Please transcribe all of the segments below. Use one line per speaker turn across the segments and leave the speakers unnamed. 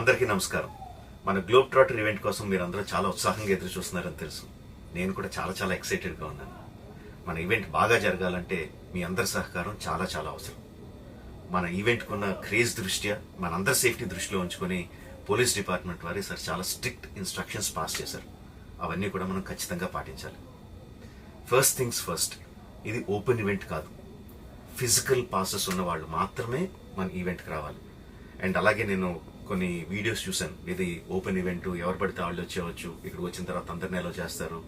అందరికీ నమస్కారం. మన గ్లోబ్ ట్రాటర్ ఈవెంట్ కోసం మీరందరూ చాలా ఉత్సాహంగా ఎదురు చూస్తున్నారని తెలుసు. నేను కూడా చాలా ఎక్సైటెడ్గా ఉన్నాను. మన ఈవెంట్ బాగా జరగాలంటే మీ అందరి సహకారం చాలా అవసరం. మన ఈవెంట్కి ఉన్న క్రేజ్ దృష్ట్యా మనందరి సేఫ్టీ దృష్టిలో ఉంచుకొని పోలీస్ డిపార్ట్మెంట్ వారు సార్ చాలా స్ట్రిక్ట్ ఇన్స్ట్రక్షన్స్ పాస్ చేశారు. అవన్నీ కూడా మనం ఖచ్చితంగా పాటించాలి. ఫస్ట్ థింగ్స్ ఫస్ట్, ఇది ఓపెన్ ఈవెంట్ కాదు. ఫిజికల్ పాసెస్ ఉన్న వాళ్ళు మాత్రమే మన ఈవెంట్కి రావాలి. అండ్ అలాగే నేను కొన్ని వీడియోస్ చూశాను. ఇది ఓపెన్ ఈవెంట్, ఎవరు పడితే వాళ్ళు వచ్చేవచ్చు, ఇక్కడికి వచ్చిన తర్వాత అందరినీ అలో చేస్తారు,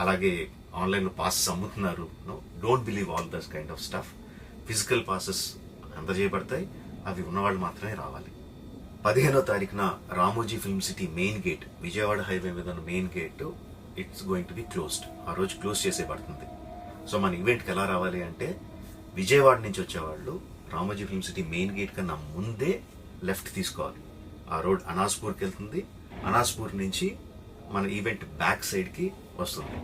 అలాగే ఆన్లైన్లో పాసెస్ అమ్ముతున్నారు. Don't believe all this kind of stuff. Physical passes అందజేయబడతాయి, అవి ఉన్నవాళ్ళు మాత్రమే రావాలి. 15వ తారీఖున Ramoji film city main gate, Vijayawada highway మీద ఉన్న main gate it's going to be closed. ఆ రోజు క్లోజ్ చేసేయబడుతుంది. సో మన ఈవెంట్కి ఎలా రావాలి అంటే, విజయవాడ నుంచి వచ్చేవాళ్ళు Ramoji film city main gate కన్నా ముందే లెఫ్ట్ తీసుకోవాలి. ఆ రోడ్ అనాస్పూర్కి వెళ్తుంది. అనాస్పూర్ నుంచి మన ఈవెంట్ బ్యాక్ సైడ్కి వస్తుంది.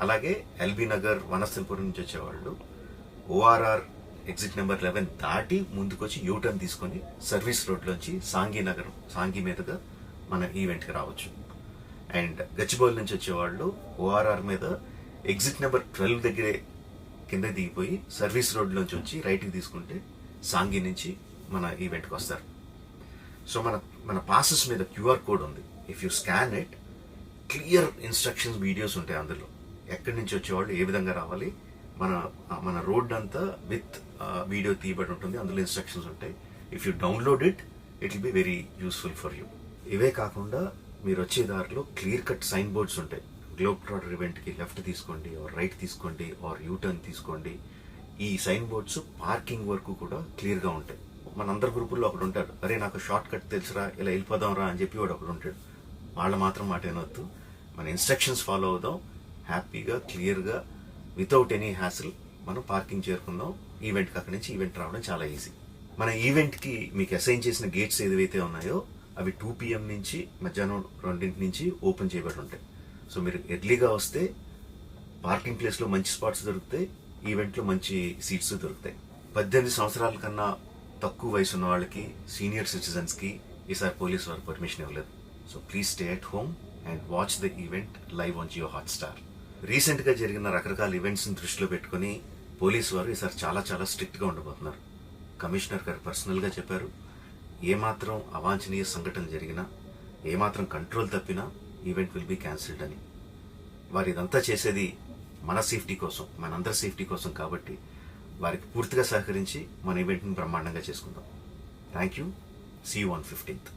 అలాగే ఎల్బీ నగర్, వనస్థలపురం నుంచి వచ్చేవాళ్ళు ఓఆర్ఆర్ ఎగ్జిట్ నెంబర్ 11 దాటి ముందుకొచ్చి యూటర్న్ తీసుకొని సర్వీస్ రోడ్లోంచి సాంఘీ మీదుగా మన ఈవెంట్కి రావచ్చు. అండ్ గచ్చిబౌలి నుంచి వచ్చేవాళ్ళు ఓఆర్ఆర్ మీద ఎగ్జిట్ నెంబర్ 12 దగ్గరే కింద దిగిపోయి సర్వీస్ రోడ్లోంచి వచ్చి రైట్కి తీసుకుంటే సాంఘీ నుంచి మన ఈవెంట్కి వస్తారు. సో మన పాసెస్ మీద క్యూఆర్ కోడ్ ఉంది. If you scan it, clear instructions videos ఉంటాయి అందులో. ఎక్కడి నుంచి వచ్చేవాళ్ళు ఏ విధంగా రావాలి, మన రోడ్ అంతా విత్ వీడియో తీయబడి ఉంటుంది. అందులో ఇన్స్ట్రక్షన్స్ ఉంటాయి. If you download it will be very useful for you. ఇవే కాకుండా మీరు వచ్చే దారిలో క్లియర్ కట్ సైన్ బోర్డ్స్ ఉంటాయి. గ్లోబ్ ట్రాటర్ ఈవెంట్కి లెఫ్ట్ తీసుకోండి, ఆర్ రైట్ తీసుకోండి, ఆర్ యూటర్న్ తీసుకోండి. ఈ సైన్ బోర్డ్స్ పార్కింగ్ వరకు కూడా క్లియర్గా ఉంటాయి. మన అందరి గ్రూపుల్లో ఒకడు ఉంటాడు, అరే నాకు షార్ట్ కట్ తెలుసురా, ఇలా వెళ్ళిపోదాం రా అని చెప్పి వాడు ఒకడు ఉంటాడు. వాళ్ళు మాత్రం మాట వినొద్దు. మన ఇన్స్ట్రక్షన్స్ ఫాలో అవుదాం. హ్యాపీగా క్లియర్గా వితౌట్ ఎనీ హ్యాసిల్ మనం పార్కింగ్ చేరుకుందాం. ఈవెంట్కి అక్కడి నుంచి ఈవెంట్ రావడం చాలా ఈజీ. మన ఈవెంట్కి మీకు అసైన్ చేసిన గేట్స్ ఏదైతే ఉన్నాయో అవి 2 PM నుంచి మధ్యాహ్నం 2 నుంచి ఓపెన్ చేయబడి ఉంటాయి. సో మీరు ఎర్లీగా వస్తే పార్కింగ్ ప్లేస్లో మంచి స్పాట్స్ దొరుకుతాయి, ఈవెంట్లో మంచి సీట్స్ దొరుకుతాయి. 18 సంవత్సరాల కన్నా తక్కువ వయసు ఉన్న వాళ్ళకి, సీనియర్ సిటిజన్స్కి ఈసారి పోలీసు వారు పర్మిషన్ ఇవ్వలేదు. So please stay at home and watch the event live on Jio Hotstar. రీసెంట్గా జరిగిన రకరకాల ఈవెంట్స్ని దృష్టిలో పెట్టుకుని పోలీసు వారు ఈసారి చాలా స్ట్రిక్ట్గా ఉండబోతున్నారు. కమిషనర్ గారు పర్సనల్గా చెప్పారు, ఏమాత్రం అవాంఛనీయ సంఘటన జరిగినా, ఏమాత్రం కంట్రోల్ తప్పినా ఈవెంట్ విల్ బీ క్యాన్సిల్డ్ అని. వారు ఇదంతా చేసేది మన సేఫ్టీ కోసం, మనందరి సేఫ్టీ కోసం కాబట్టి వారికి పూర్తిగా సహకరించి మన ఈవెంట్ని బ్రహ్మాండంగా చేసుకుందాం. Thank you. See you on 15th.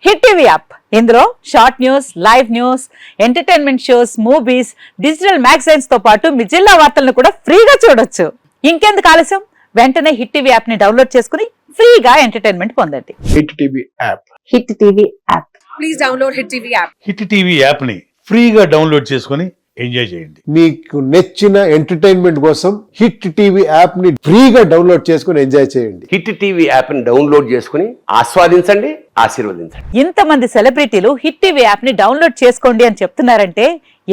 Hit TV app, ఇందులో short news, live news, entertainment shows, movies, digital magazines తో పాటు మీ జిల్లా వార్తలను కూడా ఫ్రీగా చూడొచ్చు. ఇంకెందుకు ఆలస్యం, వెంటనే హిట్ టీవీ యాప్ ని డౌన్లోడ్ చేసుకుని ఫ్రీగా ఎంటర్టైన్మెంట్ పొందండి.
Hit TV app.
Hit TV app.
Please download hit TV app.
Hit TV app ని ఫ్రీగా డౌన్లోడ్ చేసుకుని ఎంజాయ్ చేయండి.
మీకు నచ్చిన ఎంటర్టైన్మెంట్ కోసం హిట్ టీవీ యాప్ ని ఫ్రీగా డౌన్లోడ్ చేసుకుని ఎంజాయ్ చేయండి.
హిట్ టీవీ యాప్ ని డౌన్లోడ్ చేసుకుని ఆస్వాదించండి, ఆశీర్వదించండి.
ఇంతమంది సెలబ్రిటీలు హిట్ టీవీ యాప్ ని డౌన్లోడ్ చేసుకోండి అని చెప్తున్నారంటే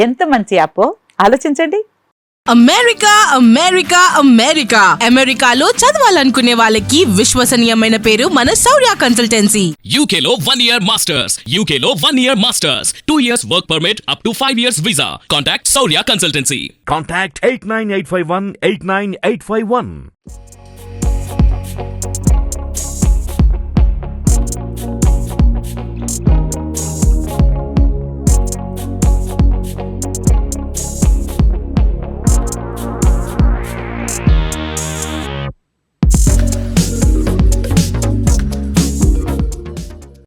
ఎంత మంచి యాప్ ఆలోచించండి.
అమెరికాలో చదవాలనుకునే వాళ్ళకి విశ్వసనీయమైన పేరు మన శౌర్య కన్సల్టెన్సీ.
UK లో 1 year masters. UK లో 1 year masters. 2 years work permit up to 5 years visa. Contact Saurya Consultancy.
Contact 89851 89851.